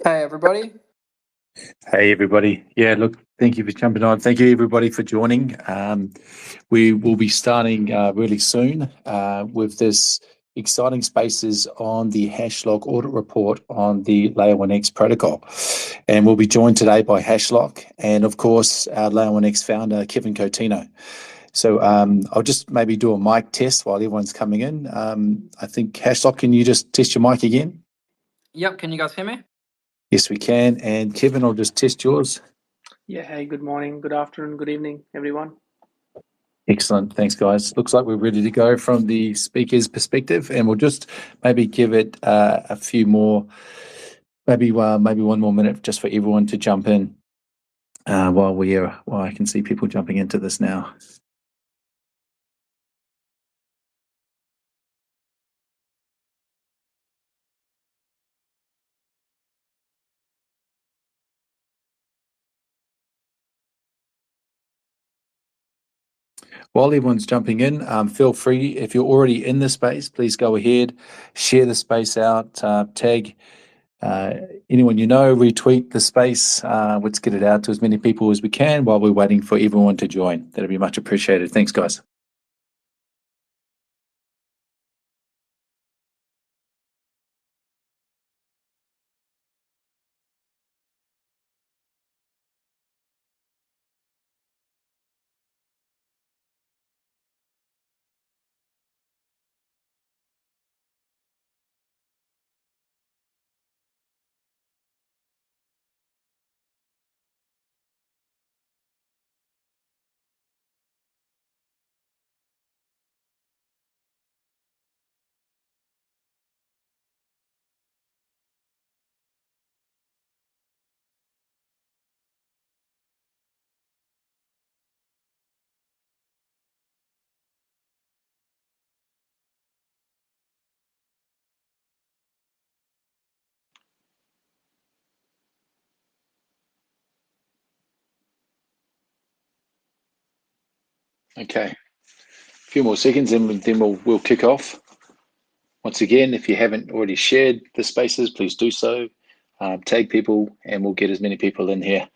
Hey, everybody. Hey, everybody. Yeah, look, thank you for jumping on. Thank you, everybody, for joining. We will be starting really soon with this exciting spaces on the Hashlock audit report on the LayerOneX protocol. And we'll be joined today by Hashlock and, of course, our LayerOneX founder, Kevin Coutinho. So I'll just maybe do a mic test while everyone's coming in. I think, Hashlock, can you just test your mic again? Yep, can you guys hear me? Yes, we can. And Kevin, I'll just test yours. Yeah, hey, good morning, good afternoon, good evening, everyone. Excellent. Thanks, guys. Looks like we're ready to go from the speaker's perspective, and we'll just maybe give it a few more, maybe one more minute just for everyone to jump in while I can see people jumping into this now. While everyone's jumping in, feel free, if you're already in the space, please go ahead, share the space out, tag anyone you know, retweet the space. Let's get it out to as many people as we can while we're waiting for everyone to join. That'd be much appreciated. Thanks, guys. Okay, a few more seconds and then we'll kick off. Once again, if you haven't already shared the spaces, please do so. Tag people and we'll get as many people in here.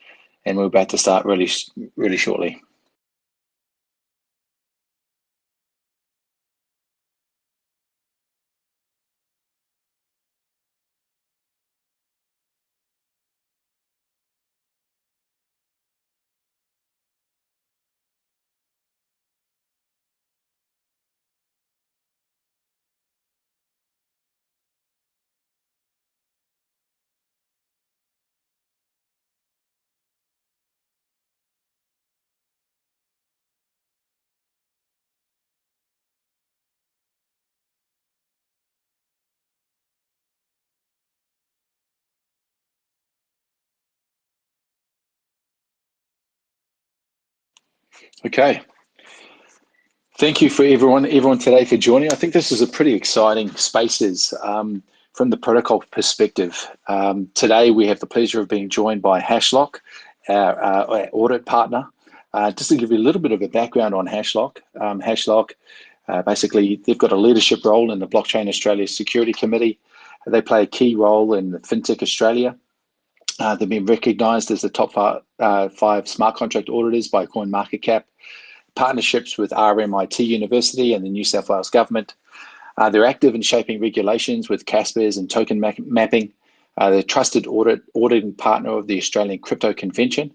And we're about to start really shortly. Okay. Thank you for everyone today for joining. I think this is a pretty exciting spaces from the protocol perspective. Today we have the pleasure of being joined by Hashlock, our audit partner. Just to give you a little bit of a background on Hashlock. Hashlock, basically, they've got a leadership role in the Blockchain Australia Security Committee. They play a key role in FinTech Australia. They've been recognised as the top five smart contract auditors by CoinMarketCap. Partnerships with RMIT University and the New South Wales Government. They're active in shaping regulations with CASPERS and token mapping. They're trusted auditing partner of the Australian Crypto Convention.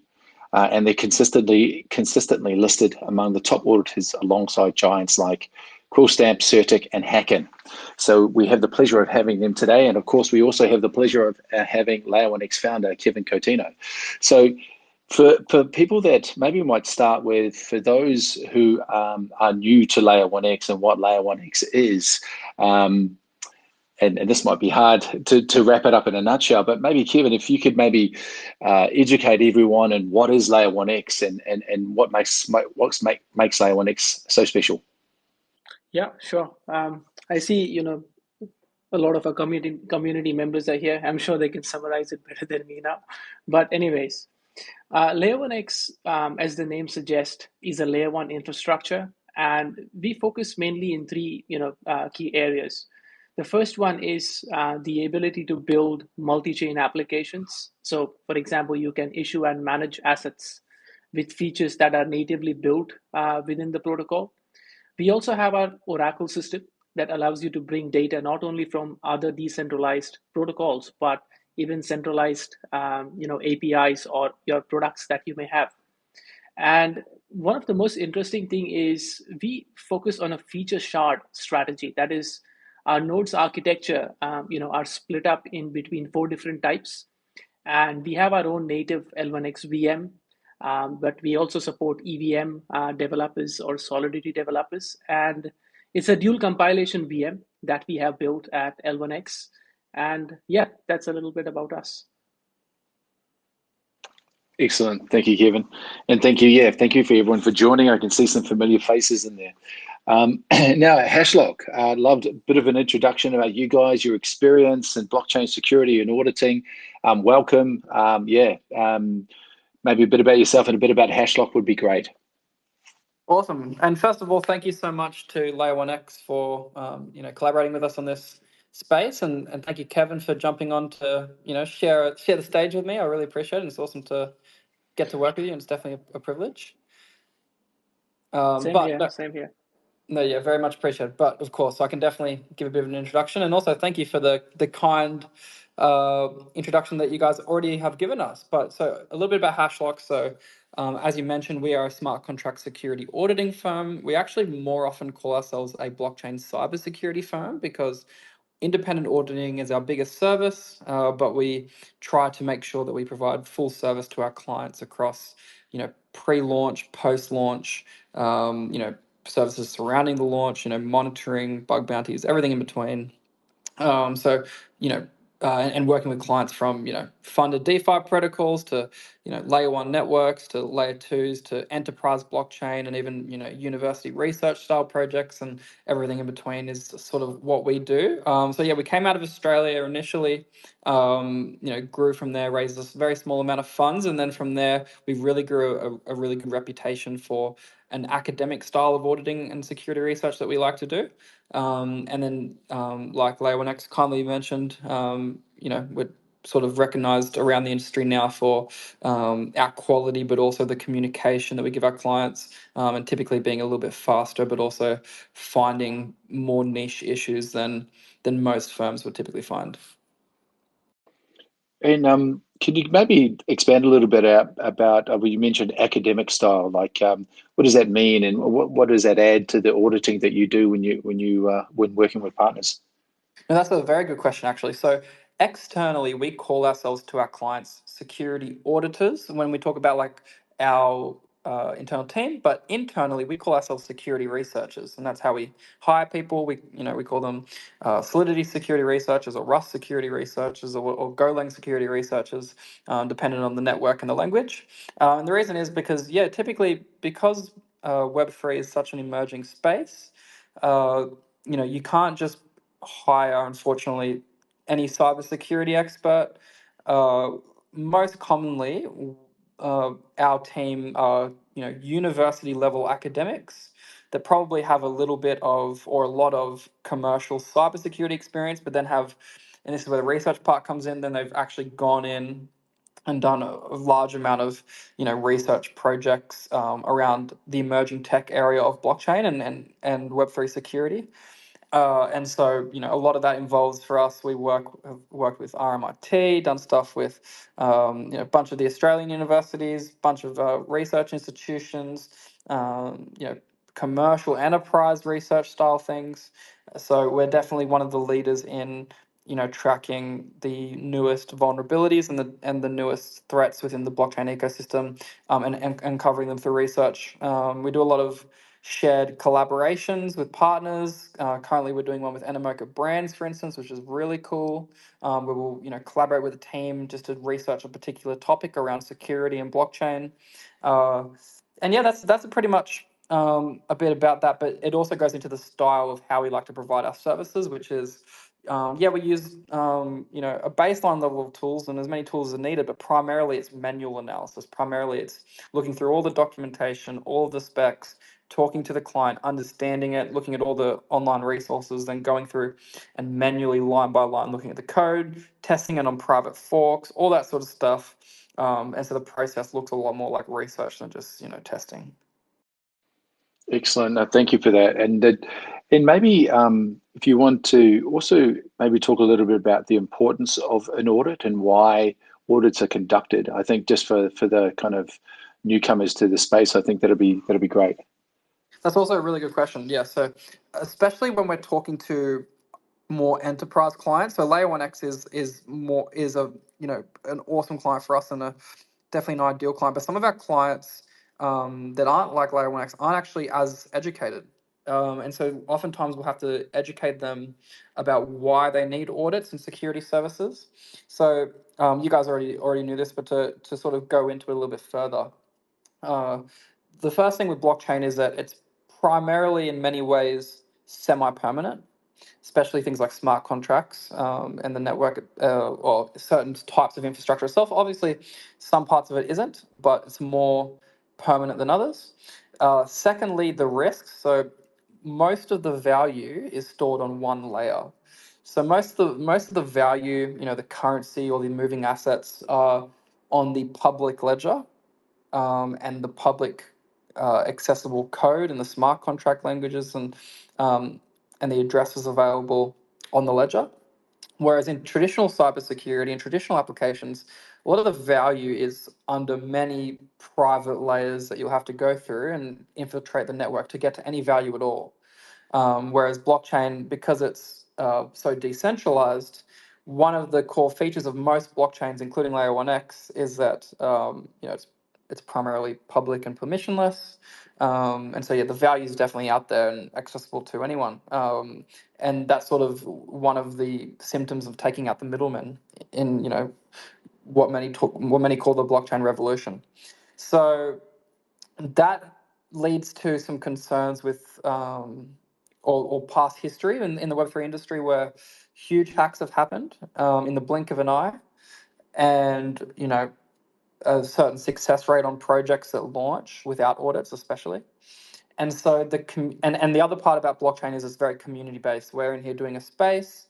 And they're consistently listed among the top auditors alongside giants like QuillStamp, Certic, and Hacken. So we have the pleasure of having them today. And of course, we also have the pleasure of having LayerOneX founder, Kevin Coutinho. So for people that maybe we might start with, for those who are new to LayerOneX and what LayerOneX is, and this might be hard to wrap it up in a nutshell, but maybe Kevin, if you could maybe educate everyone on what is LayerOneX and what makes LayerOneX so special. Yeah, sure. I see, a lot of our community members are here. I'm sure they can summarize it better than me now. But anyways, LayerOneX, as the name suggests, is a layer one infrastructure, and we focus mainly in three, key areas. The first one is the ability to build multi-chain applications. So, for example, you can issue and manage assets with features that are natively built within the protocol. We also have our Oracle system that allows you to bring data not only from other decentralized protocols, but even centralized APIs or your products that you may have. And one of the most interesting thing is we focus on a feature shard strategy. That is, our nodes architecture, are split up in between 4 different types, and we have our own native L1X VM, but we also support EVM developers or Solidity developers, and it's a dual compilation VM that we have built at L1X. And yeah, that's a little bit about us. Excellent. Thank you, Kevin. And thank you, thank you for everyone for joining. I can see some familiar faces in there. Now, Hashlock, I'd loved a bit of an introduction about you guys, your experience in blockchain security and auditing. Welcome. Maybe a bit about yourself and a bit about Hashlock would be great. Awesome. And first of all, thank you so much to LayerOneX for collaborating with us on this space, and thank you, Kevin, for jumping on to share the stage with me. I really appreciate it. And it's awesome to get to work with you, and it's definitely a privilege. Same here. No, yeah, very much appreciated. But of course, I can definitely give a bit of an introduction, and also thank you for the kind introduction that you guys already have given us. But so a little bit about Hashlock. So as you mentioned, we are a smart contract security auditing firm. We actually more often call ourselves a blockchain cybersecurity firm because independent auditing is our biggest service, but we try to make sure that we provide full service to our clients across, pre-launch, post-launch, services surrounding the launch, monitoring, bug bounties, everything in between. And working with clients from, funded DeFi protocols to, layer one networks to layer twos to enterprise blockchain and even, university research style projects and everything in between is sort of what we do. We came out of Australia initially, grew from there, raised a very small amount of funds. And then from there, we really grew a really good reputation for an academic style of auditing and security research that we like to do. And then, like LayerOneX kindly mentioned, we're sort of recognized around the industry now for our quality, but also the communication that we give our clients, and typically being a little bit faster, but also finding more niche issues than most firms would typically find. And can you maybe expand a little bit about you mentioned academic style, like what does that mean, and what does that add to the auditing that you do when working with partners? And that's a very good question, actually. So externally, we call ourselves to our clients security auditors when we talk about like our internal team, but internally we call ourselves security researchers, and that's how we hire people. We call them Solidity security researchers, or Rust security researchers, or Golang security researchers, depending on the network and the language. And the reason is because typically because Web3 is such an emerging space, you can't just hire, unfortunately, any cybersecurity expert. Most commonly, our team are university level academics that probably have a little bit of or a lot of commercial cybersecurity experience, but then have, and this is where the research part comes in, then they've actually gone in and done a large amount of research projects around the emerging tech area of blockchain and Web3 security. And so, a lot of that involves for us. We have worked with RMIT, done stuff with, a bunch of the Australian universities, bunch of research institutions, commercial enterprise research style things. So we're definitely one of the leaders in, tracking the newest vulnerabilities and the newest threats within the blockchain ecosystem, and covering them through research. We do a lot of shared collaborations with partners. Currently, we're doing one with Animoca Brands, for instance, which is really cool. Where we'll collaborate with a team just to research a particular topic around security and blockchain. That's pretty much a bit about that. But it also goes into the style of how we like to provide our services, which is yeah, we use a baseline level of tools and as many tools as needed, but primarily it's manual analysis. Primarily it's looking through all the documentation, all of the specs, talking to the client, understanding it, looking at all the online resources, then going through and manually line by line looking at the code, testing it on private forks, all that sort of stuff. And so the process looks a lot more like research than just testing. Excellent. No, thank you for that. And maybe if you want to also maybe talk a little bit about the importance of an audit and why audits are conducted. I think just for the kind of newcomers to the space, I think that'll be great. That's also a really good question. Yeah. So especially when we're talking to more enterprise clients. So LayerOneX is a an awesome client for us and definitely an ideal client. But some of our clients that aren't like LayerOneX aren't actually as educated. And so oftentimes we'll have to educate them about why they need audits and security services. So you guys already knew this, but to sort of go into it a little bit further, the first thing with blockchain is that it's primarily in many ways semi-permanent, especially things like smart contracts and the network or certain types of infrastructure itself. Obviously, some parts of it isn't, but it's more permanent than others. Secondly, the risk. So most of the value is stored on one layer. So most of the value, the currency or the moving assets are on the public ledger and the public accessible code and the smart contract languages and the addresses available on the ledger. Whereas in traditional cybersecurity and traditional applications, a lot of the value is under many private layers that you'll have to go through and infiltrate the network to get to any value at all. Whereas blockchain, because it's so decentralized, one of the core features of most blockchains, including LayerOneX, is that it's primarily public and permissionless. And so yeah, the value is definitely out there and accessible to anyone. And that's sort of one of the symptoms of taking out the middlemen in what many call the blockchain revolution. So that leads to some concerns with or past history in the Web3 industry where huge hacks have happened in the blink of an eye, and a certain success rate on projects that launch without audits, especially. And so the other part about blockchain is it's very community based. We're in here doing a space.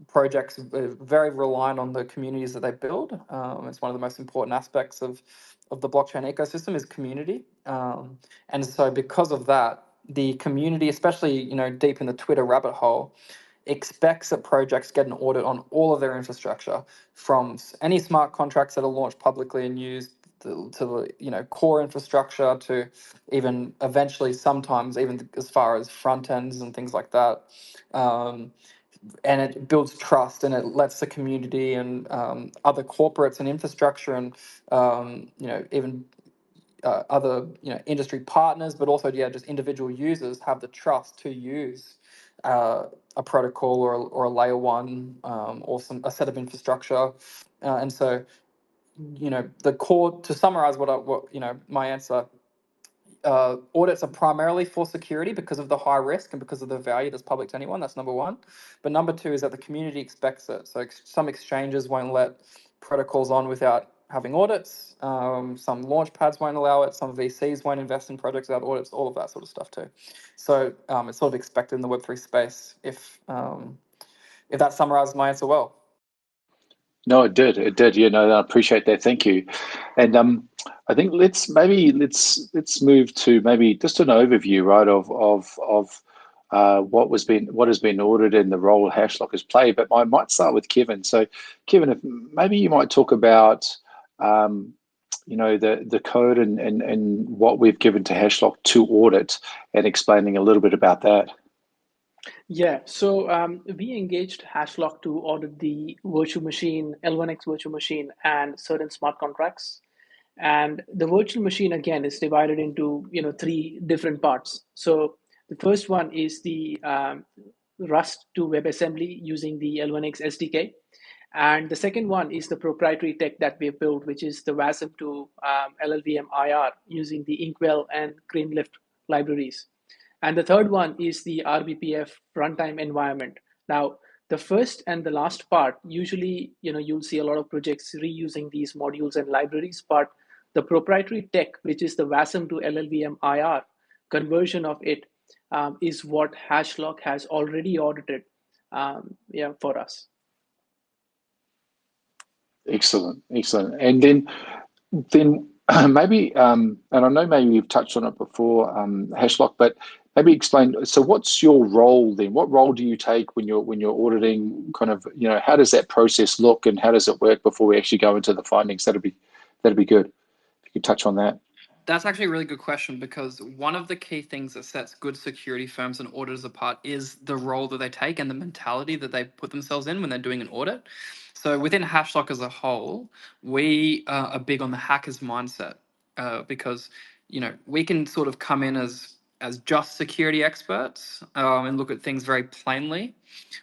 Projects are very reliant on the communities that they build. It's one of the most important aspects of the blockchain ecosystem is community. And so because of that, the community, especially deep in the Twitter rabbit hole, expects that projects get an audit on all of their infrastructure, from any smart contracts that are launched publicly and used to the core infrastructure, to even eventually sometimes even as far as front ends and things like that. And it builds trust and it lets the community and other corporates and infrastructure and even other industry partners, but also just individual users have the trust to use a protocol or a layer one or a set of infrastructure. And so the core, to summarize what my answer, audits are primarily for security because of the high risk and because of the value that's public to anyone. That's number one. But number two is that the community expects it. So some exchanges won't let protocols on without having audits. Some launch pads won't allow it. Some VCs won't invest in projects without audits. All of that sort of stuff too. So it's sort of expected in the Web3 space. If that summarizes my answer well. No, it did. It did. I appreciate that. Thank you. And I think let's move to maybe just an overview, right, of what has been audited and the role Hashlock has played. But I might start with Kevin. So, Kevin, if maybe you might talk about the code and what we've given to Hashlock to audit, and explaining a little bit about that. Yeah, so we engaged Hashlock to audit the virtual machine, L1X virtual machine, and certain smart contracts. And the virtual machine, again, is divided into three different parts. So the first one is the Rust to WebAssembly using the L1X SDK. And the second one is the proprietary tech that we have built, which is the WASM to LLVM IR using the Inkwell and Greenlift libraries. And the third one is the RBPF runtime environment. Now, the first and the last part, usually, you'll see a lot of projects reusing these modules and libraries, but the proprietary tech, which is the WASM to LLVM IR conversion of it, is what Hashlock has already audited for us. Excellent, excellent. And then maybe, and I know maybe you've touched on it before, Hashlock, but maybe explain. So, what's your role then? What role do you take when you're auditing? Kind of, how does that process look, and how does it work before we actually go into the findings? That'd be good if you could touch on that. That's actually a really good question, because one of the key things that sets good security firms and auditors apart is the role that they take and the mentality that they put themselves in when they're doing an audit. So within Hashlock as a whole, we are big on the hacker's mindset, because we can sort of come in as just security experts and look at things very plainly,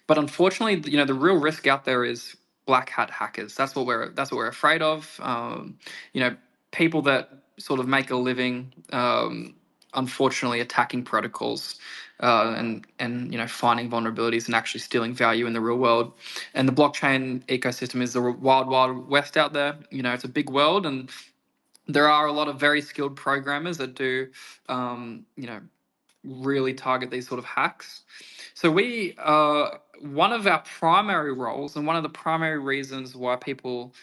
but unfortunately, the real risk out there is black hat hackers. That's what we're afraid of. People that sort of make a living, unfortunately, attacking protocols and finding vulnerabilities and actually stealing value in the real world. And the blockchain ecosystem is the wild, wild west out there. It's a big world, and there are a lot of very skilled programmers that do, really target these sort of hacks. So we one of our primary roles, and one of the primary reasons why people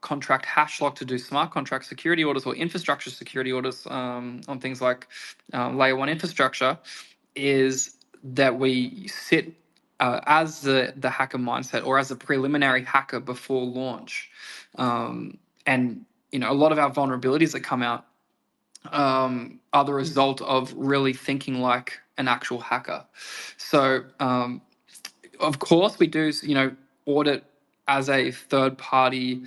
contract Hashlock to do smart contract security audits or infrastructure security audits on things like layer one infrastructure, is that we sit as the hacker mindset, or as a preliminary hacker before launch. And a lot of our vulnerabilities that come out are the result of really thinking like an actual hacker. So, of course, we do, audit as a third-party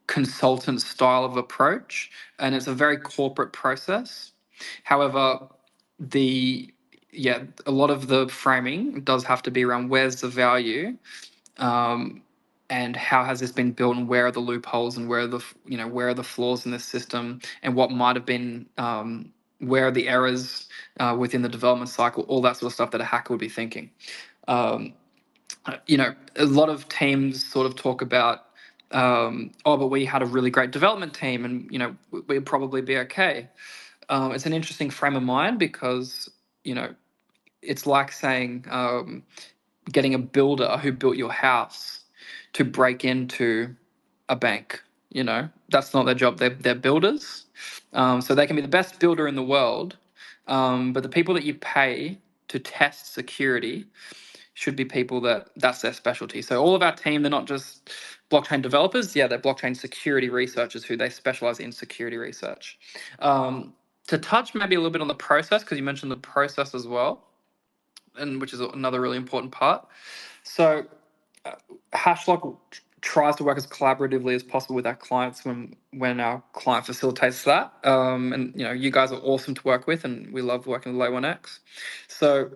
consultant style of approach, and it's a very corporate process. However, a lot of the framing does have to be around where's the value, and how has this been built, and where are the loopholes, and where are the flaws in this system, and what might have been, where are the errors within the development cycle, all that sort of stuff that a hacker would be thinking. A lot of teams sort of talk about, but we had a really great development team, and we'd probably be okay. It's an interesting frame of mind, because it's like saying, getting a builder who built your house to break into a bank. That's not their job. They're builders, so they can be the best builder in the world, but the people that you pay to test security should be people that's their specialty. So all of our team, they're not just blockchain developers. Yeah, they're blockchain security researchers who they specialize in security research. To touch maybe a little bit on the process, because you mentioned the process as well, and which is another really important part. So Hashlock tries to work as collaboratively as possible with our clients when our client facilitates that. And you guys are awesome to work with, and we love working with LayerOneX. So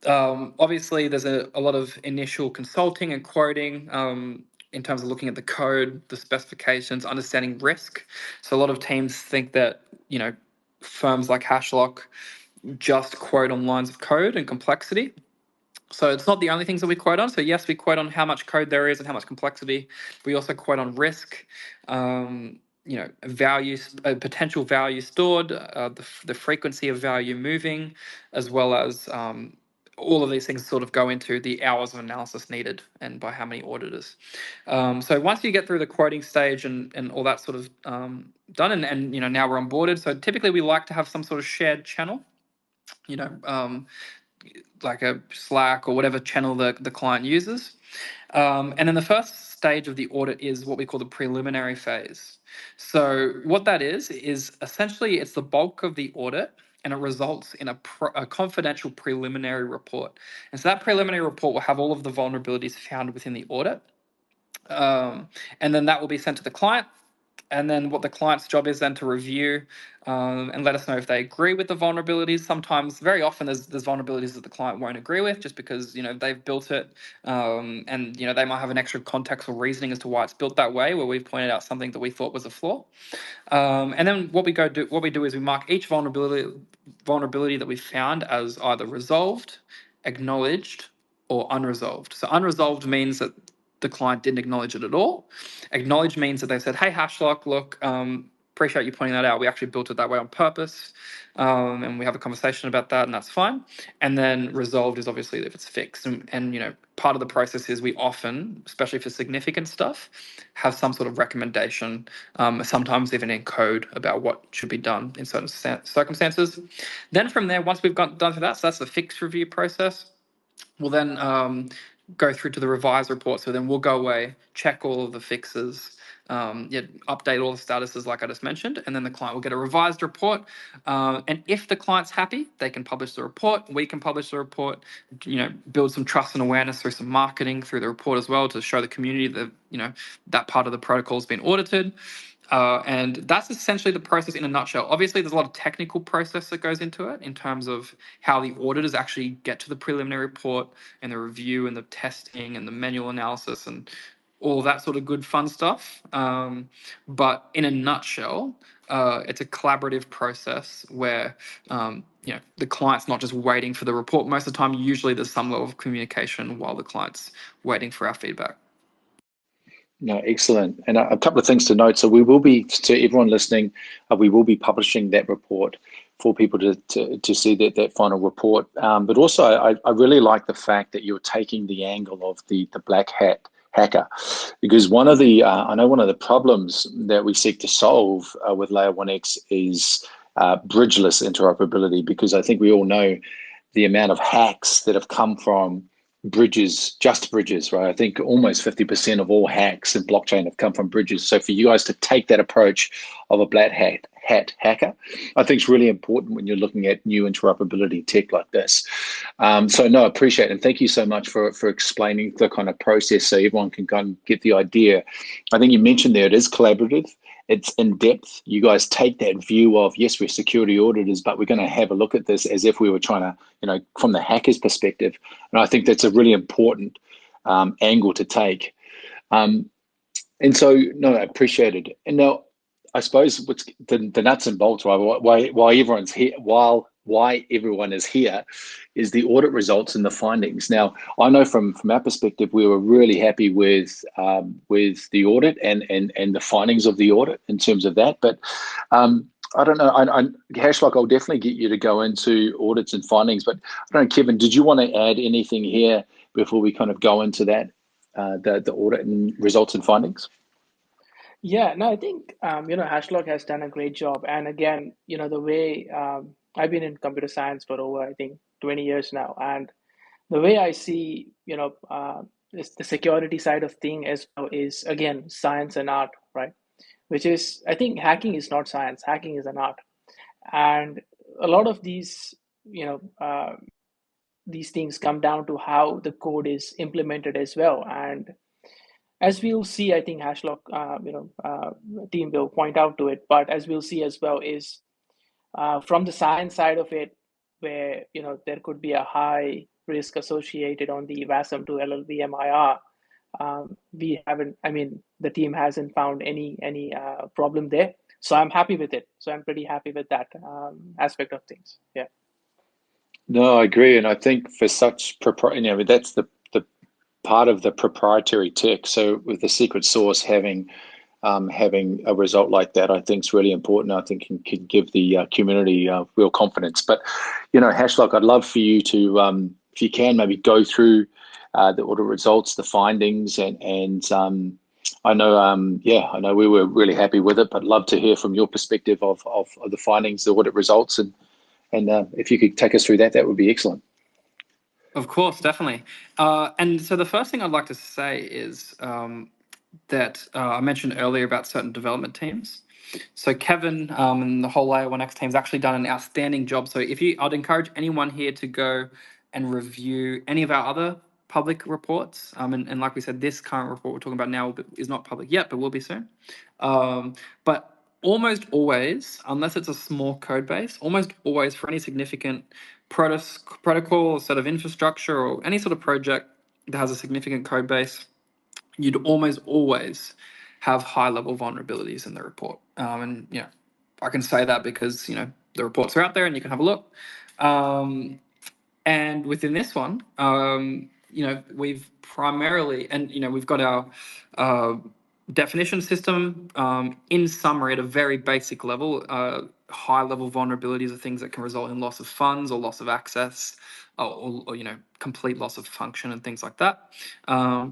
obviously, there's a lot of initial consulting and quoting in terms of looking at the code, the specifications, understanding risk. So a lot of teams think that firms like Hashlock just quote on lines of code and complexity. So it's not the only things that we quote on. So yes, we quote on how much code there is and how much complexity. We also quote on risk, values, potential value stored, the frequency of value moving, as well as all of these things sort of go into the hours of analysis needed and by how many auditors. So once you get through the quoting stage and all that sort of done, and now we're onboarded. So typically we like to have some sort of shared channel, like a Slack or whatever channel the client uses. And then the first stage of the audit is what we call the preliminary phase. So what that is essentially it's the bulk of the audit, and it results in a confidential preliminary report. And so that preliminary report will have all of the vulnerabilities found within the audit. And then that will be sent to the client. And then what the client's job is then to review and let us know if they agree with the vulnerabilities. Sometimes, very often, there's vulnerabilities that the client won't agree with, just because they've built it, and they might have an extra context or reasoning as to why it's built that way, where we've pointed out something that we thought was a flaw. And then what we do is we mark each vulnerability vulnerability that we found as either resolved, acknowledged, or unresolved. So unresolved means that the client didn't acknowledge it at all. Acknowledged means that they said, hey, Hashlock, look, appreciate you pointing that out. We actually built it that way on purpose. And we have a conversation about that, and that's fine. And then resolved is obviously if it's fixed. And you know, part of the process is we often, especially for significant stuff, have some sort of recommendation, sometimes even in code about what should be done in certain circumstances. Then from there, once we've done through that, so that's the fixed review process, we'll then go through to the revised report. So then we'll go away, check all of the fixes, update all the statuses like I just mentioned, and then the client will get a revised report. And if the client's happy, they can publish the report. We can publish the report, build some trust and awareness through some marketing through the report as well to show the community that, that part of the protocol has been audited. And that's essentially the process in a nutshell. Obviously, there's a lot of technical process that goes into it in terms of how the auditors actually get to the preliminary report and the review and the testing and the manual analysis and all that sort of good fun stuff. But in a nutshell, it's a collaborative process where the client's not just waiting for the report. Most of the time, usually there's some level of communication while the client's waiting for our feedback. No, excellent. And a couple of things to note. So we will be, to everyone listening, we will be publishing that report for people to see that final report. But also, I really like the fact that you're taking the angle of the black hat hacker, because one of the I know one of the problems that we seek to solve with LayerOneX is bridgeless interoperability, because I think we all know the amount of hacks that have come from bridges, just bridges, right? I think almost 50% of all hacks in blockchain have come from bridges. So for you guys to take that approach of a black hat hacker, I think is really important when you're looking at new interoperability tech like this. So no, I appreciate it. And thank you so much for explaining the kind of process so everyone can kind of get the idea. I think you mentioned there, it is collaborative. It's in depth. You guys take that view of, yes, we're security auditors, but we're going to have a look at this as if we were trying to, from the hacker's perspective. And I think that's a really important angle to take. And so, no, I appreciate it. And now, I suppose what's the nuts and bolts why everyone's here, why everyone is here, is the audit results and the findings. Now, I know from our perspective, we were really happy with the audit and the findings of the audit in terms of that. But I don't know, Hashlock, I'll definitely get you to go into audits and findings. But I don't know, Kevin, did you want to add anything here before we kind of go into that, the audit and results and findings? Yeah, no, I think, Hashlock has done a great job. And again, the way I've been in computer science for over, I think, 20 years now. And the way I see, is the security side of thing as well is, again, science and art, right? Which is, I think hacking is not science, hacking is an art. And a lot of these, these things come down to how the code is implemented as well. And as we'll see, I think Hashlock, team will point out to it. But as we'll see as well is from the science side of it, where there could be a high risk associated on the WASM to LLVM IR. We haven't. I mean, the team hasn't found any problem there. So I'm happy with it. So I'm pretty happy with that aspect of things. Yeah. No, I agree, and I think for such that's the part of the proprietary tech. So with the secret source having a result like that, I think is really important. I think can give the community real confidence. But Hashlock, I'd love for you to, if you can, maybe go through the audit results, the findings, and I know, I know we were really happy with it, but love to hear from your perspective of the findings, the audit results, and if you could take us through that, that would be excellent. Of course, definitely. And so the first thing I'd like to say is that I mentioned earlier about certain development teams. So Kevin and the whole LayerOneX team's actually done an outstanding job. So I'd encourage anyone here to go and review any of our other public reports. And like we said, this current report we're talking about now is not public yet, but will be soon. But almost always, unless it's a small code base, almost always for any significant protocol or set of infrastructure or any sort of project that has a significant code base, you'd almost always have high-level vulnerabilities in the report. And I can say that because the reports are out there and you can have a look. And within this one, we've primarily, and we've got our definition system. In summary, at a very basic level, high-level vulnerabilities are things that can result in loss of funds or loss of access, or complete loss of function and things like that.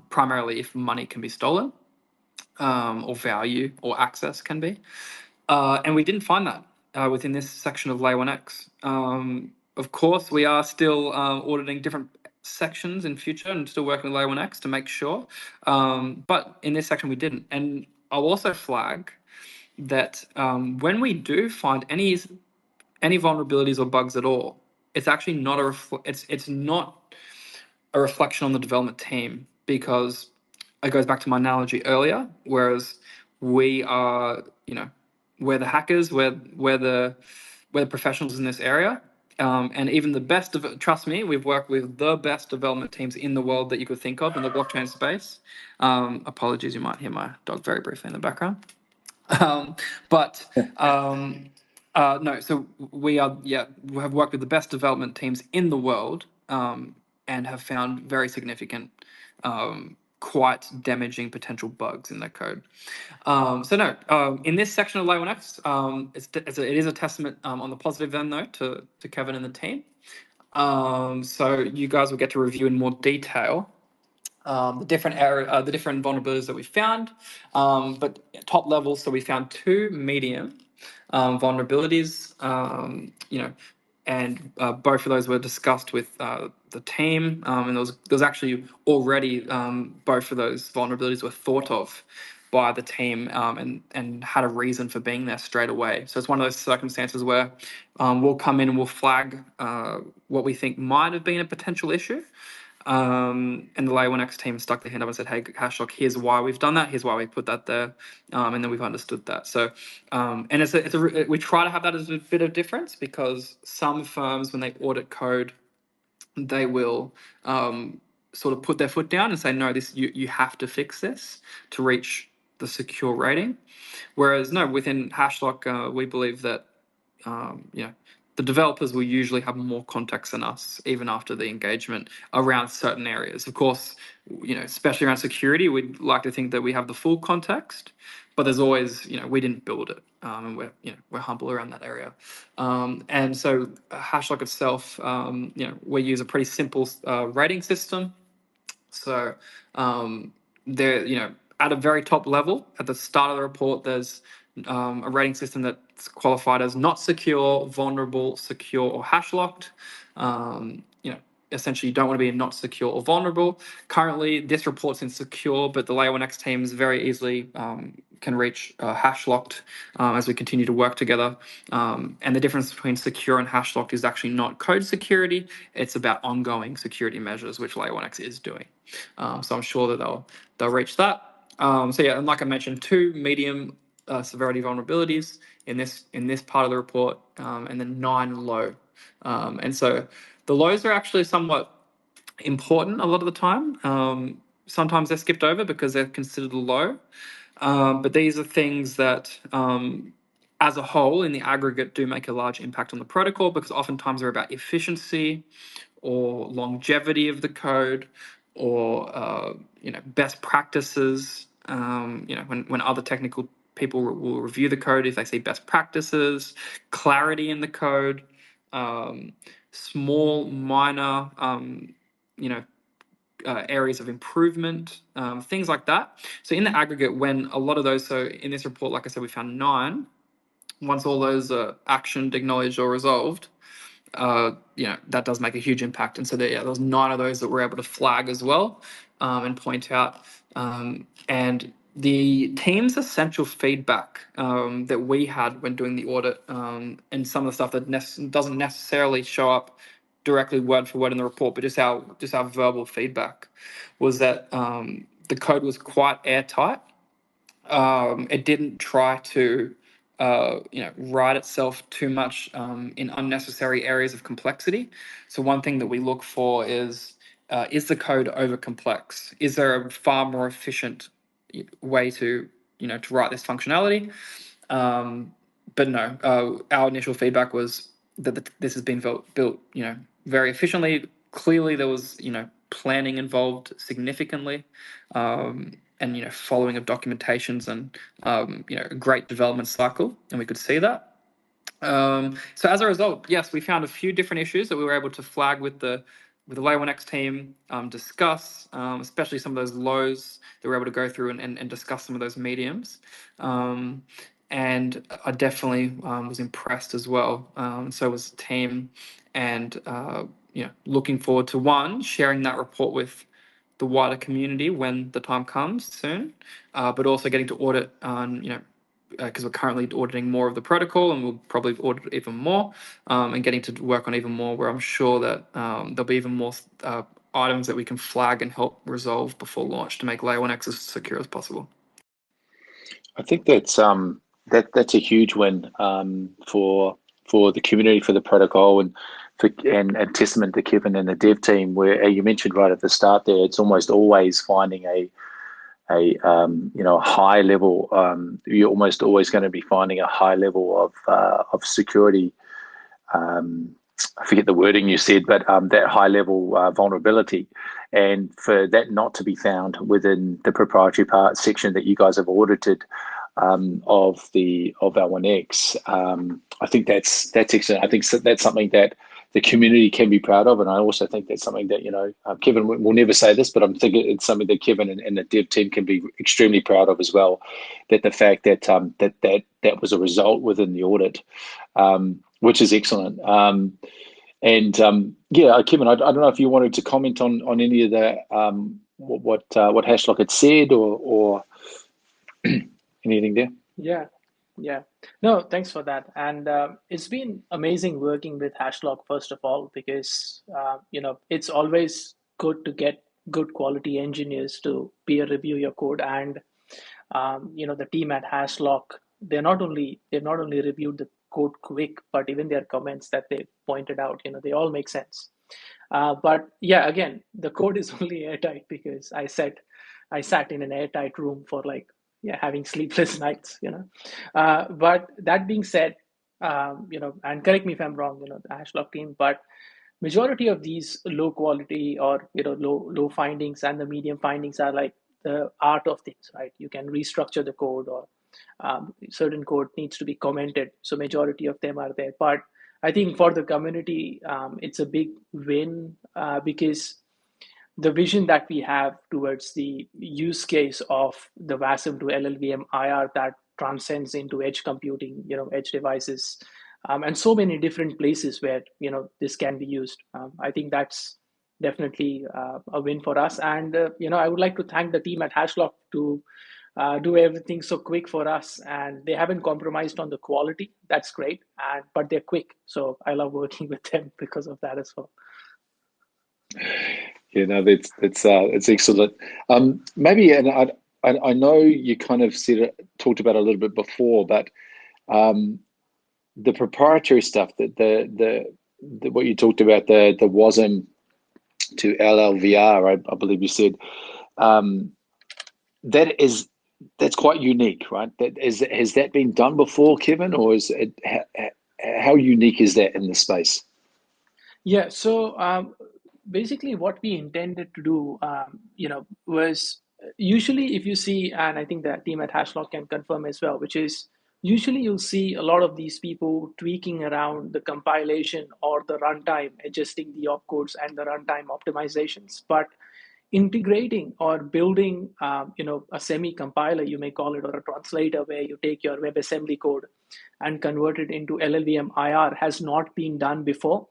Primarily, if money can be stolen, or value or access can be. And we didn't find that within this section of LayerOneX. Of course, we are still auditing different sections in future and still working with LayerOneX to make sure. But in this section, we didn't. And I'll also flag that when we do find any vulnerabilities or bugs at all, it's actually not it's not a reflection on the development team, because it goes back to my analogy earlier. Whereas we are, we're the hackers, we're the professionals in this area, and even the best of, trust me, we've worked with the best development teams in the world that you could think of in the blockchain space. Apologies, you might hear my dog very briefly in the background. No, so we are, we have worked with the best development teams in the world, and have found very significant, quite damaging potential bugs in their code. In this section of LayerOneX, it is a testament on the positive end, though, to Kevin and the team. So you guys will get to review in more detail the different vulnerabilities that we found. But top level, so we found 2 medium vulnerabilities. And both of those were discussed with the team, and there was actually already both of those vulnerabilities were thought of by the team, and had a reason for being there straight away. So it's one of those circumstances where we'll come in and we'll flag what we think might have been a potential issue. And the LayerOneX team stuck their hand up and said, "Hey, Hashlock, here's why we've done that. Here's why we put that there," and then we've understood that. So, and we try to have that as a bit of difference, because some firms, when they audit code, they will sort of put their foot down and say, "No, this you have to fix this to reach the secure rating." Whereas no, within Hashlock, we believe that the developers will usually have more context than us, even after the engagement, around certain areas. Of course, especially around security, we'd like to think that we have the full context, but there's always, we didn't build it, and we're humble around that area. And so Hashlock itself, we use a pretty simple rating system. So there, at a very top level, at the start of the report, there's a rating system that's qualified as not secure, vulnerable, secure, or hash locked. Essentially, you don't want to be not secure or vulnerable. Currently, this report's in secure, but the LayerOneX teams very easily can reach hash locked as we continue to work together. And the difference between secure and hash locked is actually not code security; it's about ongoing security measures, which LayerOneX is doing. So I'm sure that they'll reach that. And like I mentioned, 2 medium severity vulnerabilities in this part of the report, and then 9 low. And so the lows are actually somewhat important a lot of the time. Sometimes they're skipped over because they're considered low. But these are things that, as a whole, in the aggregate, do make a large impact on the protocol, because oftentimes they're about efficiency or longevity of the code, or best practices. When other technical people will review the code, if they see best practices, clarity in the code, small minor areas of improvement, things like that. So in the aggregate, when a lot of those, so in this report, like I said, we found 9. Once all those are actioned, acknowledged, or resolved, that does make a huge impact. And so there was 9 of those that we're able to flag as well, and point out. And the team's essential feedback that we had when doing the audit, and some of the stuff that doesn't necessarily show up directly word for word in the report, but just our verbal feedback, was that the code was quite airtight. It didn't try to write itself too much in unnecessary areas of complexity. So one thing that we look for is the code over complex? Is there a far more efficient way to write this functionality? but no, our initial feedback was that this has been built, very efficiently. Clearly, there was, planning involved significantly, and following of documentations and a great development cycle, and we could see that. So as a result, yes, we found a few different issues that we were able to flag with the LayerOneX team, discuss, especially some of those lows that we're able to go through and discuss some of those mediums. And I definitely was impressed as well. So was the team, and looking forward to sharing that report with the wider community when the time comes soon, but also getting to audit on because we're currently auditing more of the protocol, and we'll probably audit even more, and getting to work on even more, where I'm sure that there'll be even more items that we can flag and help resolve before launch to make LayerOneX as secure as possible. I think that's a huge win for the community, for the protocol, and a testament to Kevin and the dev team, where you mentioned right at the start there, it's almost always finding a high level. You're almost always going to be finding a high level of security. I forget the wording you said, but that high level vulnerability, and for that not to be found within the proprietary part section that you guys have audited of L1X, I think that's excellent. I think that's something that the community can be proud of, and I also think that's something that Kevin will never say this, but I'm thinking it's something that Kevin and the dev team can be extremely proud of as well. That the fact that that was a result within the audit, which is excellent. Kevin, I don't know if you wanted to comment on any of the what Hashlock had said or anything there. Yeah. No, thanks for that. And it's been amazing working with Hashlock, first of all, because it's always good to get good quality engineers to peer review your code. And the team at Hashlock, they've not only reviewed the code quick, but even their comments that they pointed out, they all make sense. But yeah, again, the code is only airtight because I sat in an airtight room for having sleepless nights, but that being said, and correct me if I'm wrong, the Hashlock team, but majority of these low quality or low findings and the medium findings are like the art of things, right? You can restructure the code, or certain code needs to be commented, so majority of them are there. But I think for the community, it's a big win, because the vision that we have towards the use case of the WASM to LLVM IR that transcends into edge computing, edge devices, and so many different places where this can be used. I think that's definitely a win for us. And I would like to thank the team at Hashlock to do everything so quick for us, and they haven't compromised on the quality. That's great, but they're quick, so I love working with them because of that as well. Yeah, no, it's excellent. Maybe, and I know you kind of talked about it a little bit before, but the proprietary stuff, the what you talked about, the WASM to LLVR, I believe you said, that's quite unique, right? Has that been done before, Kevin, or is it how unique is that in the space? Yeah, so basically what we intended to do, was usually if you see, and I think the team at Hashlock can confirm as well, which is usually you'll see a lot of these people tweaking around the compilation or the runtime, adjusting the opcodes and the runtime optimizations. But integrating or building, a semi-compiler, you may call it, or a translator, where you take your WebAssembly code and convert it into LLVM IR has not been done before.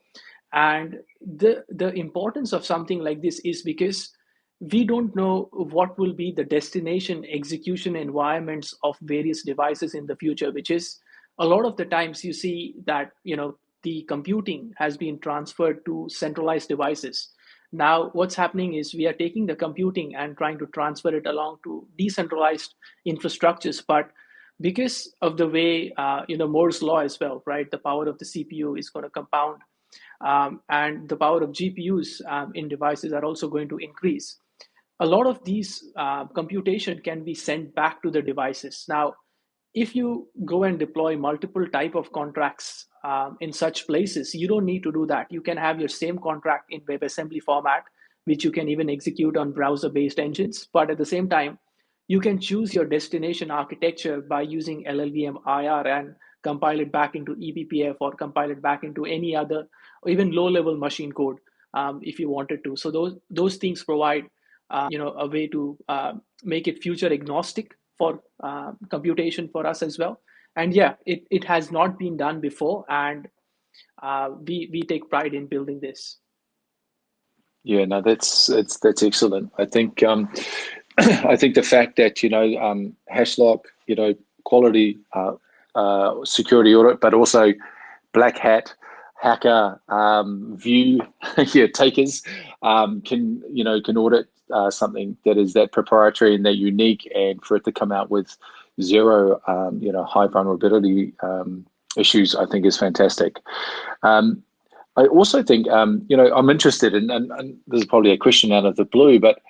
And the importance of something like this is because we don't know what will be the destination execution environments of various devices in the future, which is a lot of the times you see that the computing has been transferred to centralized devices. Now what's happening is we are taking the computing and trying to transfer it along to decentralized infrastructures. But because of the way Moore's law as well, right, the power of the CPU is going to compound, and the power of GPUs in devices are also going to increase. A lot of these computation can be sent back to the devices. Now, if you go and deploy multiple type of contracts in such places, you don't need to do that. You can have your same contract in WebAssembly format, which you can even execute on browser-based engines. But at the same time, you can choose your destination architecture by using LLVM IR and compile it back into eBPF or compile it back into any other, or even low-level machine code if you wanted to. So those things provide a way to make it future agnostic for computation for us as well. And yeah, it has not been done before, and we take pride in building this. Yeah, no, that's excellent. I think I think the fact that Hashlock, quality security audit, but also black hat hacker view takers can audit something that is that proprietary and that unique, and for it to come out with zero high vulnerability issues, I think is fantastic. I also think I'm interested in, and this is probably a question out of the blue, but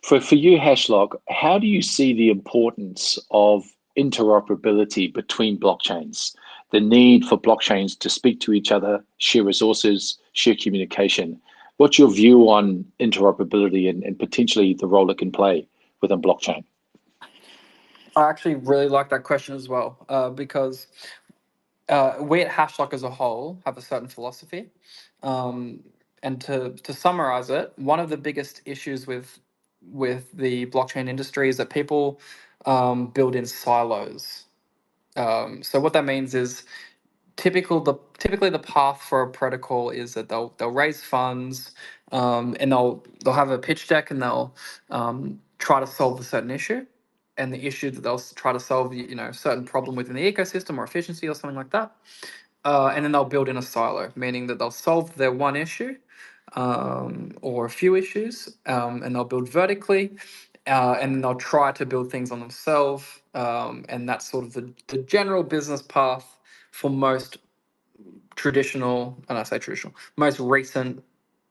for you, Hashlock, how do you see the importance of interoperability between blockchains? The need for blockchains to speak to each other, share resources, share communication. What's your view on interoperability and potentially the role it can play within blockchain? I actually really like that question as well, because we at Hashlock as a whole have a certain philosophy. And to summarize it, one of the biggest issues with the blockchain industry is that people build in silos. So what that means is typically the path for a protocol is that they'll raise funds, and they'll have a pitch deck, and they'll try to solve a certain issue, and the issue that they'll try to solve, a certain problem within the ecosystem or efficiency or something like that, and then they'll build in a silo, meaning that they'll solve their one issue or a few issues, and they'll build vertically, and then they'll try to build things on themselves, and that's sort of the general business path for most traditional, and I say traditional, most recent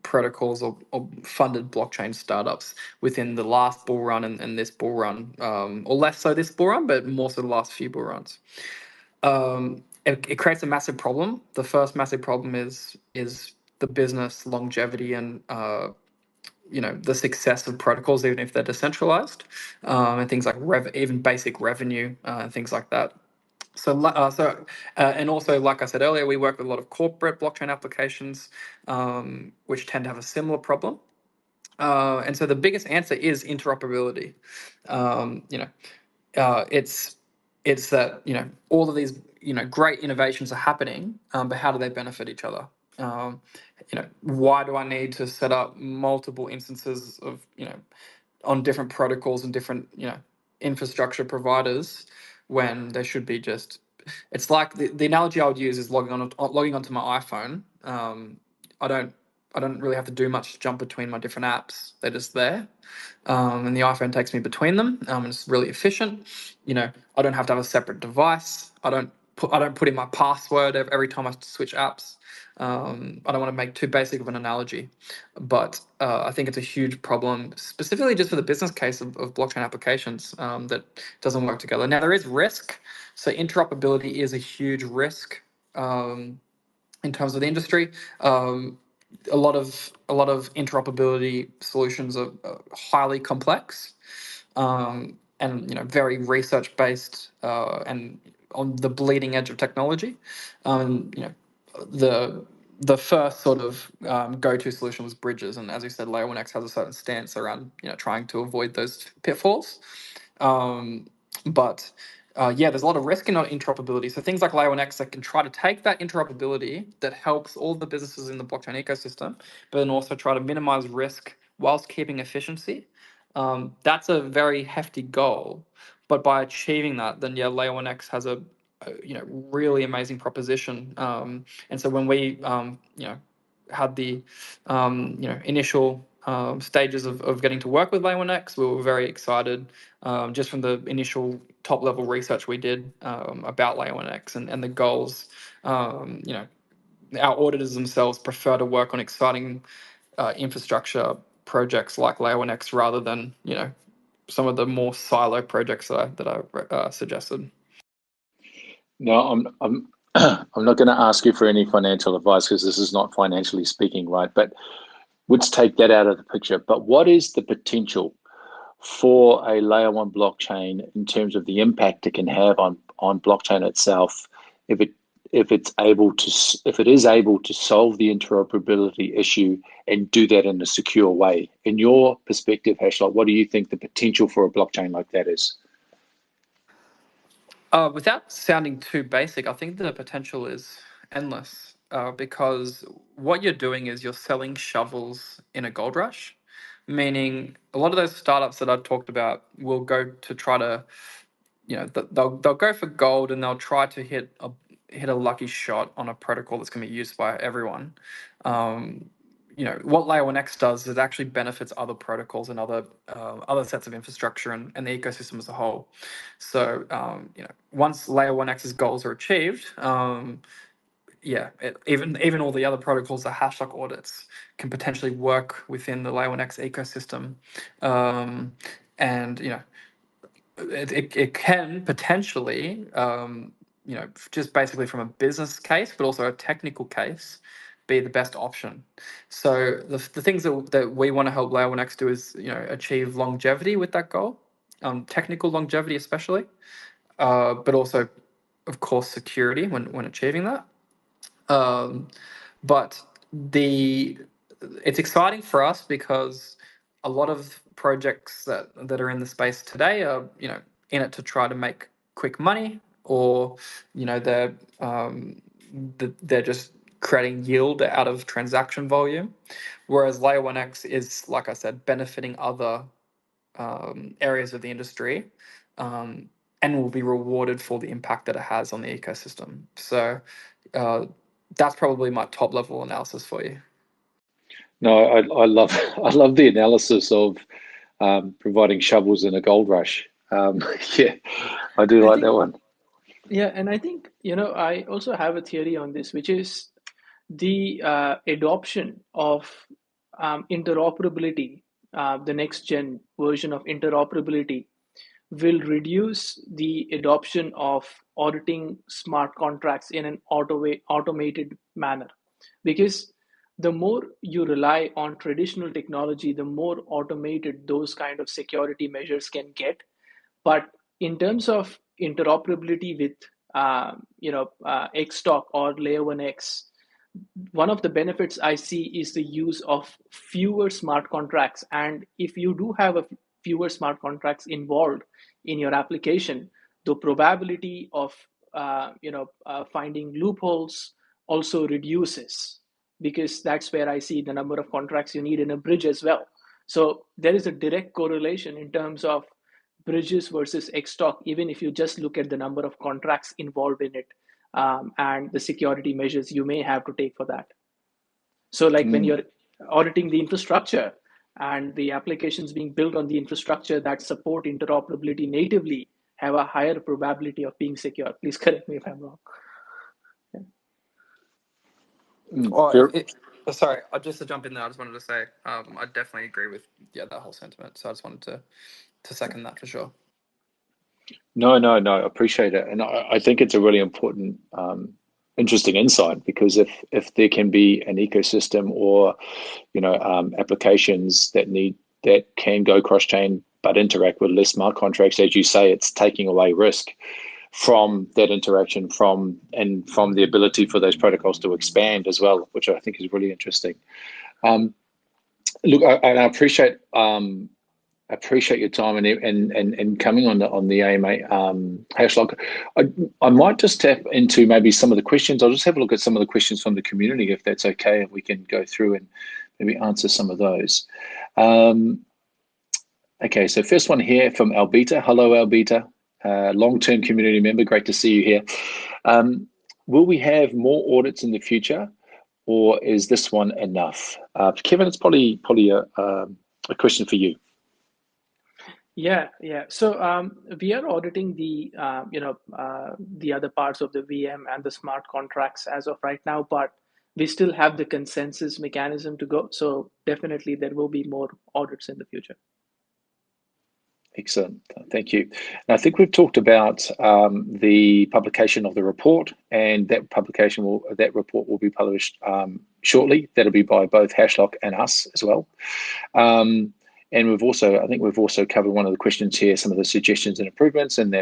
protocols or funded blockchain startups within the last bull run and this bull run, or less so this bull run, but more so the last few bull runs. It creates a massive problem. The first massive problem is the business longevity and the success of protocols, even if they're decentralized, and things like even basic revenue and things like that. And also, like I said earlier, we work with a lot of corporate blockchain applications, which tend to have a similar problem. And so the biggest answer is interoperability. It's that all of these great innovations are happening, but how do they benefit each other? Why do I need to set up multiple instances of on different protocols and different infrastructure providers when there should be just, it's like the analogy I would use is logging onto my iPhone. I don't really have to do much to jump between my different apps. They're just there, and the iPhone takes me between them. And it's really efficient. I don't have to have a separate device. I don't put in my password every time I switch apps. I don't want to make too basic of an analogy, but I think it's a huge problem, specifically just for the business case of blockchain applications, that doesn't work together. Now, there is risk. So interoperability is a huge risk in terms of the industry. A lot of interoperability solutions are highly complex, and very research based, and on the bleeding edge of technology. The first sort of go-to solution was bridges, and as you said, LayerOneX has a certain stance around trying to avoid those pitfalls. But there's a lot of risk in interoperability. So things like LayerOneX that can try to take that interoperability that helps all the businesses in the blockchain ecosystem, but then also try to minimize risk whilst keeping efficiency. That's a very hefty goal. But by achieving that, then LayerOneX has a really amazing proposition. And so when we had the initial stages of getting to work with LayerOneX, we were very excited, just from the initial top level research we did about LayerOneX and the goals. Our auditors themselves prefer to work on exciting infrastructure projects like LayerOneX rather than some of the more silo projects that I suggested. No, I'm I'm not going to ask you for any financial advice because this is not financially speaking, right? But let's take that out of the picture. But what is the potential for a layer one blockchain in terms of the impact it can have on blockchain itself if it is able to solve the interoperability issue and do that in a secure way? In your perspective, Hashlock, what do you think the potential for a blockchain like that is? Without sounding too basic, I think the potential is endless because what you're doing is you're selling shovels in a gold rush, meaning a lot of those startups that I talked about will go to try to, they'll go for gold and they'll try to hit a lucky shot on a protocol that's going to be used by everyone. What LayerOneX does is it actually benefits other protocols and other sets of infrastructure and the ecosystem as a whole. So once LayerOneX's goals are achieved, even all the other protocols, the Hashlock audits, can potentially work within the LayerOneX ecosystem, and it can potentially, just basically from a business case, but also a technical case, be the best option. So the things that we want to help LayerOneX do is, achieve longevity with that goal, technical longevity especially, but also, of course, security when achieving that. But it's exciting for us because a lot of projects that are in the space today are in it to try to make quick money, or they're just creating yield out of transaction volume, whereas LayerOneX is, like I said, benefiting other areas of the industry, and will be rewarded for the impact that it has on the ecosystem. So that's probably my top level analysis for you. No, I love I love the analysis of providing shovels in a gold rush. Yeah, I do like that one. Yeah, and I think, I also have a theory on this, which is the adoption of interoperability, the next gen version of interoperability, will reduce the adoption of auditing smart contracts in an automated manner. Because the more you rely on traditional technology, the more automated those kind of security measures can get. But in terms of interoperability with Xstock or LayerOneX, one of the benefits I see is the use of fewer smart contracts. And if you do have fewer smart contracts involved in your application, the probability of finding loopholes also reduces, because that's where I see the number of contracts you need in a bridge as well. So there is a direct correlation in terms of bridges versus Xstock, even if you just look at the number of contracts involved in it, and the security measures you may have to take for that. So like when you're auditing the infrastructure and the applications being built on the infrastructure that support interoperability natively have a higher probability of being secure. Please correct me if I'm wrong. Sorry, just to jump in there, I just wanted to say I definitely agree with that whole sentiment. So I just wanted to second that for sure. No, I appreciate it, and I think it's a really important, interesting insight, because if there can be an ecosystem or applications that can go cross chain but interact with less smart contracts, as you say, it's taking away risk from that interaction, from the ability for those protocols to expand as well, which I think is really interesting. Look, I appreciate your time and coming on the AMA Hashlock. I might just tap into maybe some of the questions. I'll just have a look at some of the questions from the community, if that's okay, and we can go through and maybe answer some of those. Okay, so first one here from Albita. Hello, Albita. Long-term community member. Great to see you here. Will we have more audits in the future, or is this one enough? Kevin, it's probably a question for you. Yeah. So we are auditing the the other parts of the VM and the smart contracts as of right now, but we still have the consensus mechanism to go. So definitely there will be more audits in the future. Excellent, thank you. And I think we've talked about the publication of the report, and that report will be published shortly. That'll be by both Hashlock and us as well. And I think we've also covered one of the questions here, some of the suggestions and improvements, and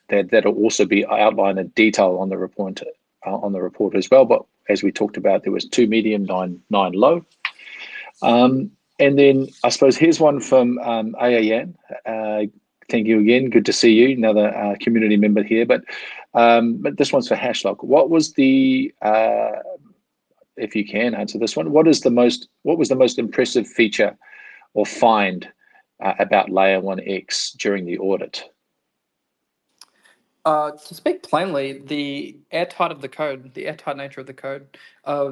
that'll also be outlined in detail on the report as well. But as we talked about, there was 2 medium, 9 low. And then I suppose here's one from AAN. Thank you again. Good to see you, another community member here. But this one's for Hashlock. What was the, if you can answer this one, what was the most impressive feature or find about LayerOneX during the audit? To speak plainly, the airtight nature of the code.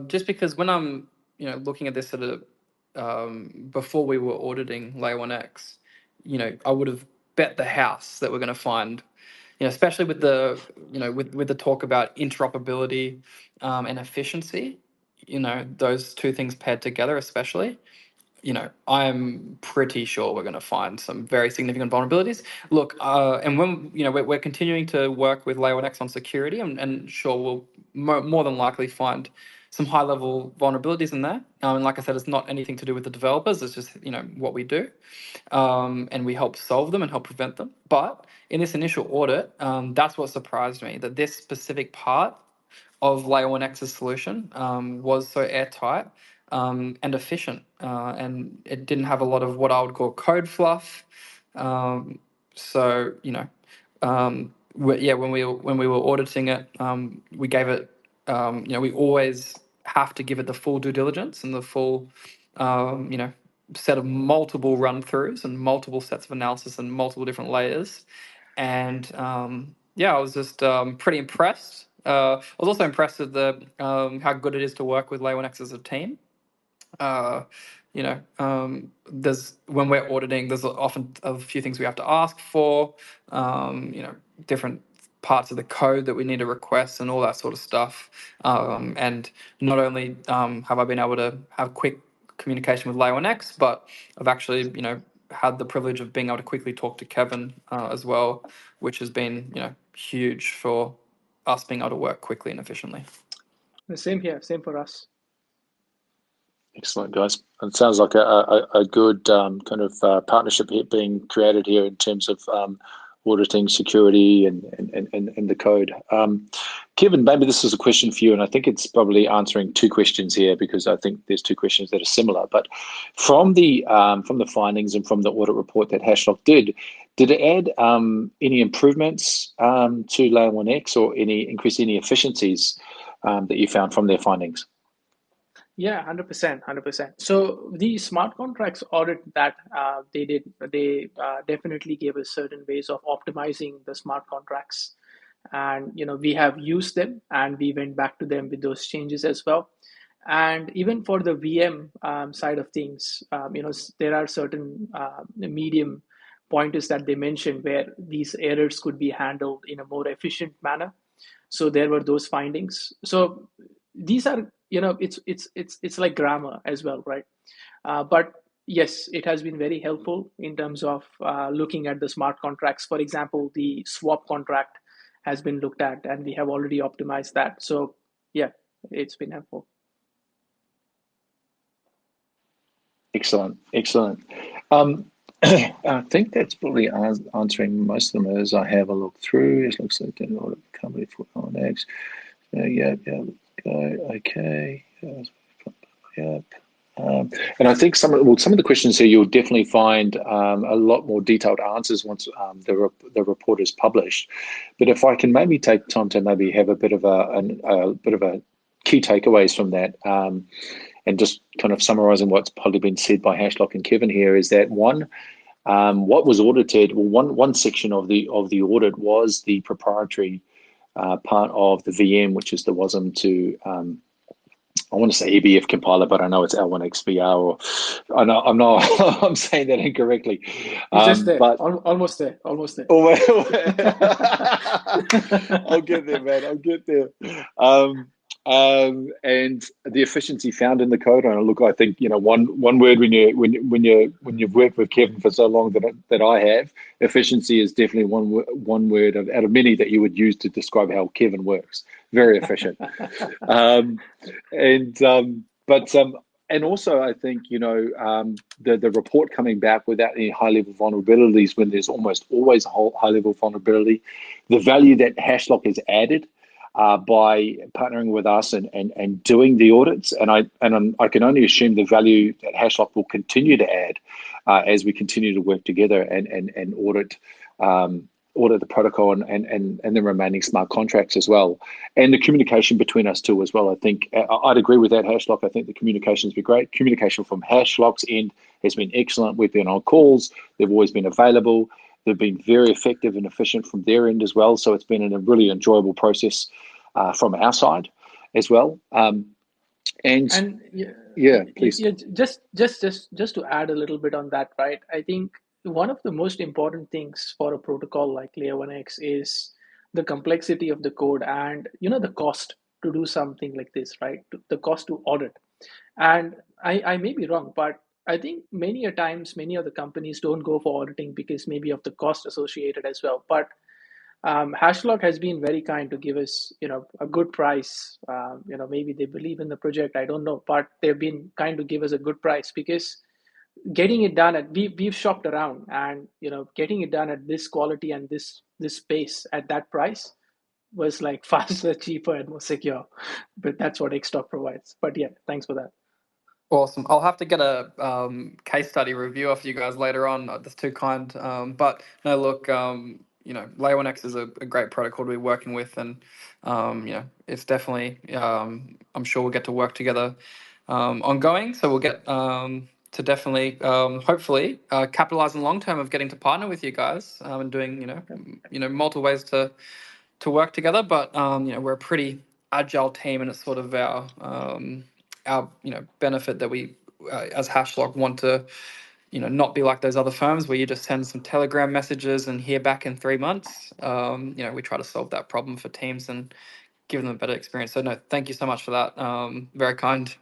Just because when I'm looking at this before we were auditing LayerOneX, I would have bet the house that we're going to find, especially with the with the talk about interoperability and efficiency, those two things paired together, especially. I'm pretty sure we're going to find some very significant vulnerabilities. Look, and when we're continuing to work with LayerOneX on security, and sure we'll more than likely find some high-level vulnerabilities in there. And like I said, it's not anything to do with the developers. It's just what we do, and we help solve them and help prevent them. But in this initial audit, that's what surprised me, that this specific part of LayerOneX's solution was so airtight and efficient, and it didn't have a lot of what I would call code fluff. So when we were auditing it, we gave it, we always have to give it the full due diligence and the full, set of multiple run throughs and multiple sets of analysis and multiple different layers. And I was just pretty impressed. I was also impressed with how good it is to work with LayerOneX as a team. There's when we're auditing, there's often a few things we have to ask for. Different parts of the code that we need to request and all that sort of stuff. And not only have I been able to have quick communication with LayerOneX, but I've actually had the privilege of being able to quickly talk to Kevin as well, which has been huge for us being able to work quickly and efficiently. The same here, same for us. Excellent, guys. It sounds like a good kind of partnership here being created here in terms of auditing security and the code. Kevin, maybe this is a question for you, and I think it's probably answering 2 questions here, because I think there's 2 questions that are similar. But from the findings and from the audit report that Hashlock did it add any improvements to LayerOneX or increase any efficiencies that you found from their findings? Yeah, 100%. So the smart contracts audit that they did, they definitely gave us certain ways of optimizing the smart contracts. And, we have used them and we went back to them with those changes as well. And even for the VM side of things, there are certain medium pointers that they mentioned where these errors could be handled in a more efficient manner. So there were those findings. So these are, it's like grammar as well, right? But yes, it has been very helpful in terms of looking at the smart contracts. For example, the swap contract has been looked at and we have already optimized that. So yeah, it's been helpful. Excellent. I think that's probably answering most of them as I have a look through. It looks like an audit company for L1X. Okay. Yep. And I think some of the questions here you'll definitely find a lot more detailed answers once the report is published. But if I can maybe take time to maybe have a bit of a key takeaways from that, and just kind of summarizing what's probably been said by Hashlock and Kevin here, is that one, what was audited, well, one section of the audit was the proprietary part of the VM, which is the WASM to I want to say eBPF compiler, but I know it's L1X VR, or I'm saying that incorrectly. Just there, but almost there. I'll get there, man. I'll get there. And the efficiency found in the code. And look, I think one word when you've worked with Kevin for so long that I have, efficiency is definitely one word out of many that you would use to describe how Kevin works. Very efficient. And also I think the report coming back without any high level vulnerabilities when there's almost always a high level vulnerability, the value that Hashlock has added by partnering with us and doing the audits, and I can only assume the value that Hashlock will continue to add as we continue to work together and audit the protocol and the remaining smart contracts as well, and the communication between us two as well. I think I'd agree with that, Hashlock. I think the communication's been great. Communication from Hashlock's end has been excellent. We've been on calls. They've always been available. They've been very effective and efficient from their end as well. So it's been a really enjoyable process from our side as well. Please. Just to add a little bit on that, right? I think one of the most important things for a protocol like LayerOneX is the complexity of the code and the cost to do something like this, right? The cost to audit. And I may be wrong, but I think many a times many of the companies don't go for auditing because maybe of the cost associated as well. But Hashlock has been very kind to give us, a good price. Maybe they believe in the project, I don't know, but they've been kind to give us a good price because getting it done we've shopped around, and getting it done at this quality and this space at that price was like faster, cheaper, and more secure. But that's what Xtalk provides. But yeah, thanks for that. Awesome. I'll have to get a case study review off you guys later on. That's too kind. But no, look, LayerOneX is a great protocol to be working with, and it's definitely. I'm sure we'll get to work together ongoing. So we'll get to definitely, hopefully, capitalize on long term of getting to partner with you guys and doing multiple ways to work together. But we're a pretty agile team, and it's sort of our benefit that we as Hashlock want to not be like those other firms where you just send some Telegram messages and hear back in 3 months. We try to solve that problem for teams and give them a better experience. So no, thank you so much for that. Very kind.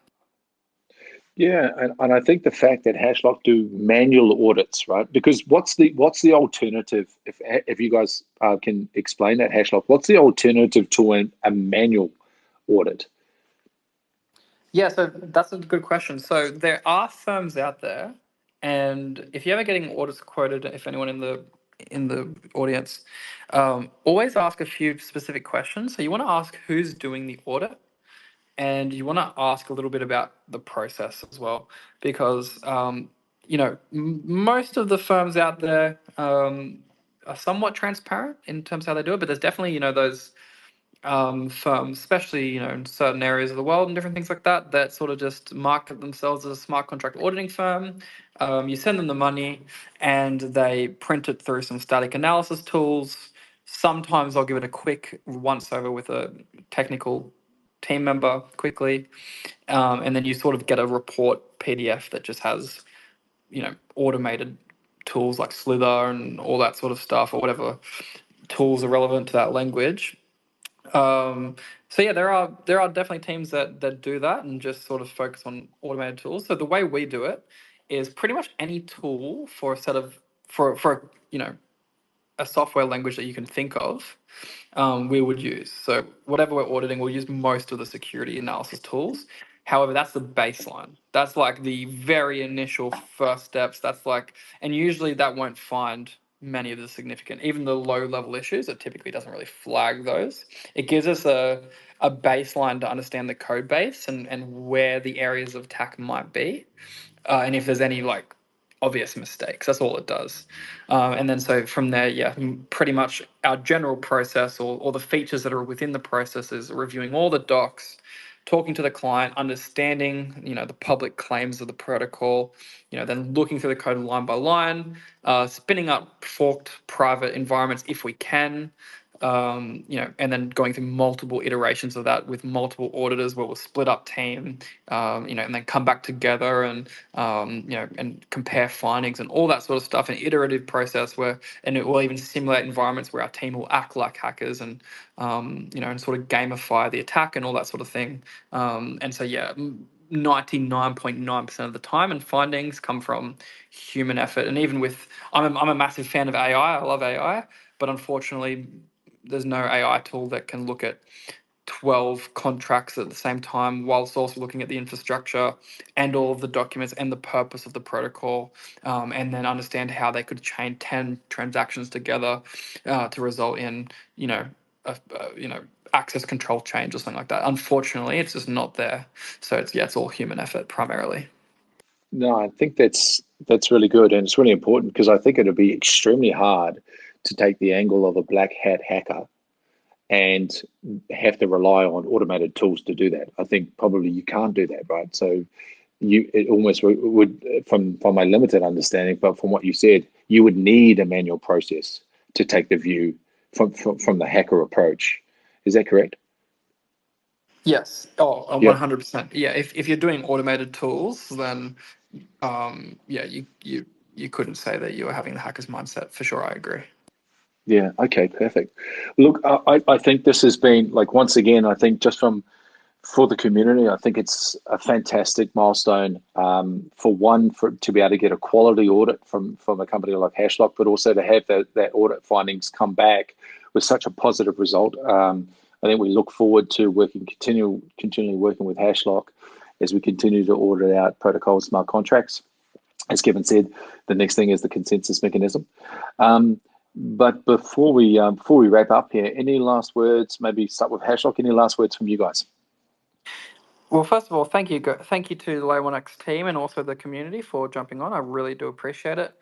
Yeah, and I think the fact that Hashlock do manual audits, right? Because what's the alternative? If you guys can explain that, Hashlock, what's the alternative to a manual audit? Yeah, so that's a good question. So there are firms out there, and if you're ever getting audits quoted, if anyone in the audience, always ask a few specific questions. So you want to ask who's doing the audit, and you want to ask a little bit about the process as well, because most of the firms out there are somewhat transparent in terms of how they do it, but there's definitely those firms, especially in certain areas of the world and different things like that, that sort of just market themselves as a smart contract auditing firm. You send them the money, and they print it through some static analysis tools. Sometimes I'll give it a quick once over with a technical team member quickly, and then you sort of get a report PDF that just has automated tools like Slither and all that sort of stuff, or whatever tools are relevant to that language. So yeah, there are definitely teams that do that and just sort of focus on automated tools. So the way we do it is pretty much any tool for a set of for a software language that you can think of, we would use. So whatever we're auditing, we'll use most of the security analysis tools. However, that's the baseline. That's like the very initial first steps. That's like, and usually that won't find many of the significant, even the low level issues. It typically doesn't really flag those. It gives us a baseline to understand the code base and where the areas of attack might be. And if there's any like obvious mistakes, that's all it does. And then so from there, yeah, pretty much our general process or the features that are within the process is reviewing all the docs, talking to the client, understanding, the public claims of the protocol, then looking through the code line by line, spinning up forked private environments if we can, and then going through multiple iterations of that with multiple auditors where we'll split up team, and then come back together and, and compare findings and all that sort of stuff, an iterative process and it will even simulate environments where our team will act like hackers and, and sort of gamify the attack and all that sort of thing. And so, yeah, 99.9% of the time and findings come from human effort. And even I'm a massive fan of AI. I love AI, but unfortunately, there's no AI tool that can look at 12 contracts at the same time whilst also looking at the infrastructure and all of the documents and the purpose of the protocol, and then understand how they could chain 10 transactions together to result in, access control change or something like that. Unfortunately, it's just not there. So it's all human effort primarily. No, I think that's really good, and it's really important because I think it'll be extremely hard to take the angle of a black hat hacker and have to rely on automated tools to do that. I think probably you can't do that, right? So it almost would, from my limited understanding, but from what you said, you would need a manual process to take the view from the hacker approach. Is that correct? Yes. Oh, 100%. Yeah. If you're doing automated tools, then you couldn't say that you were having the hacker's mindset. For sure, I agree. Yeah. Okay. Perfect. Look, I think this has been, like, once again, I think just for the community, I think it's a fantastic milestone. To be able to get a quality audit from a company like Hashlock, but also to have that audit findings come back with such a positive result. I think we look forward to continually working with Hashlock as we continue to audit out protocols, smart contracts. As Kevin said, the next thing is the consensus mechanism. But before we wrap up here, any last words? Maybe start with Hashlock. Any last words from you guys? Well, first of all, thank you to the LayerOneX team and also the community for jumping on. I really do appreciate it.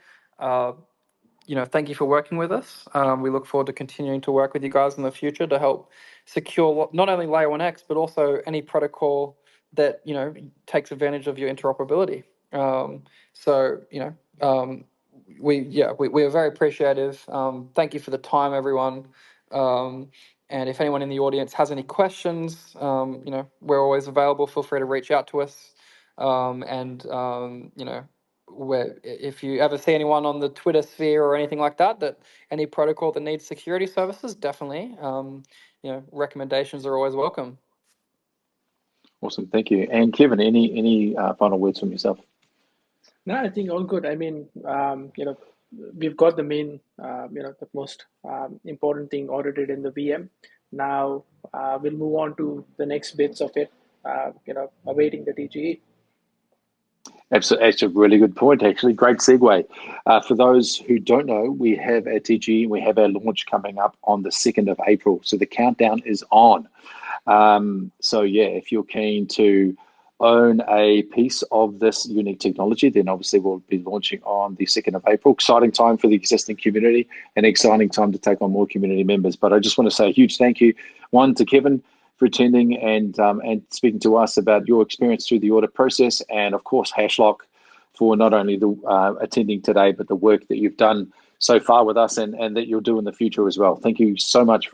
Thank you for working with us. We look forward to continuing to work with you guys in the future to help secure not only LayerOneX, but also any protocol that, takes advantage of your interoperability. We are very appreciative. Thank you for the time, everyone. And if anyone in the audience has any questions, we're always available. Feel free to reach out to us. If you ever see anyone on the Twitter sphere or anything like that any protocol that needs security services, definitely, recommendations are always welcome. Awesome, thank you. And Kevin, any final words from yourself? No, I think all good. I mean, we've got the main, the most important thing audited in the VM. Now we'll move on to the next bits of it, awaiting the TGE. Absolutely, that's a really good point, actually. Great segue. For those who don't know, we have at TGE, we have our launch coming up on the 2nd of April. So the countdown is on. So yeah, if you're keen to own a piece of this unique technology, then obviously we'll be launching on the 2nd of April. Exciting time for the existing community and exciting time to take on more community members. But I just want to say a huge thank you, one, to Kevin for attending and speaking to us about your experience through the audit process, and of course Hashlock for not only the attending today, but the work that you've done so far with us and that you'll do in the future as well. Thank you so much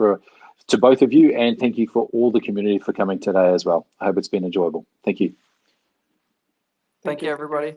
to both of you, and thank you for all the community for coming today as well. I hope it's been enjoyable. Thank you. Thank you, everybody.